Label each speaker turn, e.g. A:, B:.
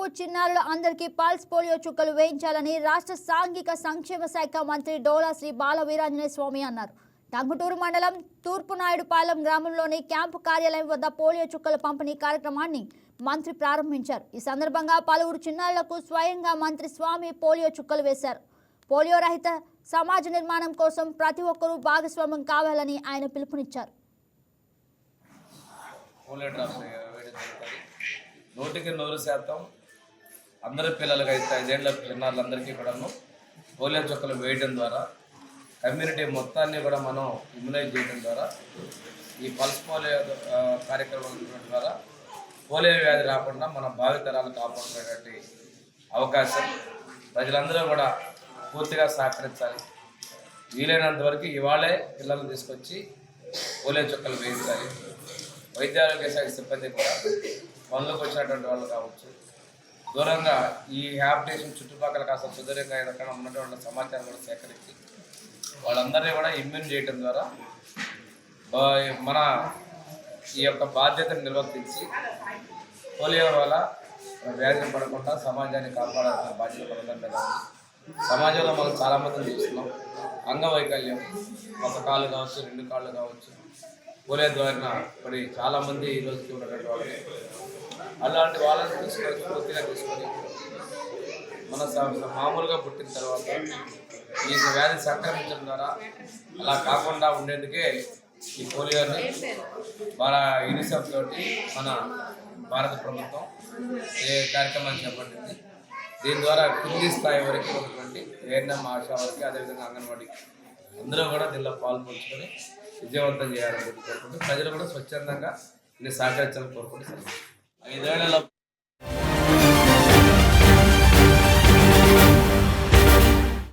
A: పలువురు చిన్నారులు అందరికీ పల్స్ పోలియో చుక్కలు వేయించాలని రాష్ట్ర సాంఘిక సంక్షేమ శాఖ మంత్రి డోలా శ్రీ బాల వీరాంజనేయ స్వామి అన్నారు. టంగుటూరు మండలం తూర్పునాయుడుపాలెం గ్రామంలోని క్యాంపు కార్యాలయం వద్ద పోలియో చుక్కల పంపిణీ కార్యక్రమాన్ని మంత్రి ప్రారంభించారు. ఈ సందర్భంగా పలువురు చిన్నారులకు స్వయంగా మంత్రి స్వామి పోలియో చుక్కలు వేశారు. పోలియో రహిత సమాజ నిర్మాణం కోసం ప్రతి ఒక్కరూ భాగస్వామ్యం కావాలని ఆయన పిలుపునిచ్చారు.
B: 100% అందరి పిల్లలకి అయితే 5 ఏళ్ల చిన్నారులందరికీ కూడాను పోలియో చుక్కలు వేయడం ద్వారా కమ్యూనిటీ మొత్తాన్ని కూడా మనం ఇమ్యునైజ్ చేయడం ద్వారా ఈ పల్స్ పోలియో కార్యక్రమం ద్వారా పోలియో వ్యాధి రాకుండా మన భావితరాలు కాపాడుకునేటువంటి అవకాశం ప్రజలందరూ కూడా పూర్తిగా సహకరించాలి. వీలైనంత వరకు ఇవాళే పిల్లలను తీసుకొచ్చి పోలియో చుక్కలు వేయించాలి. వైద్యారోగ్య శాఖ సిబ్బంది కూడా పనులకు వచ్చినటువంటి వాళ్ళు కావచ్చు, దూరంగా ఈ హ్యాబిటేషన్ చుట్టుపక్కల కాస్త సుదూరంగా ఎక్కడ ఉన్నటువంటి సమాచారం కూడా సేకరించి వాళ్ళందరినీ కూడా ఇమ్యూన్ చేయడం ద్వారా మన ఈ యొక్క బాధ్యతను నిర్వర్తించి పోలియో వల్ల వ్యాధిని పడకుండా సమాజాన్ని కాపాడాల్సిన బాధ్యత పడడం మీద సమాజంలో మనం చాలామందిని చూస్తున్నాం. అంగవైకల్యం, ఒక కాళ్ళు కావచ్చు, 2 కాళ్ళు కావచ్చు, పోలియో ద్వారా ఇప్పుడు చాలామంది ఈ రోజుకి ఉన్నటువంటి వాళ్ళు అలాంటి వాళ్ళని తీసుకొని పూర్తిగా తీసుకొని మన మామూలుగా పుట్టిన తర్వాత ఈ వ్యాధి సంక్రమించడం ద్వారా అలా కాకుండా ఉండేందుకే ఈ పోలియోని మన యూనిసెఫ్ తోటి మన భారత ప్రభుత్వం కార్యక్రమాన్ని చేపట్టింది. దీని ద్వారా కింది స్థాయి వరకు ఉన్నటువంటి ఏఎన్ఎం ఆశా వరకు అదేవిధంగా అంగన్వాడీ అందరూ కూడా దీనిలో పాల్పంచుకొని విజయవంతం చేయాలని కోరుకుంటూ ప్రజలు కూడా స్వచ్ఛందంగా దీన్ని సహకరించాలని కోరుకుంటూ 5 ఏళ్లలో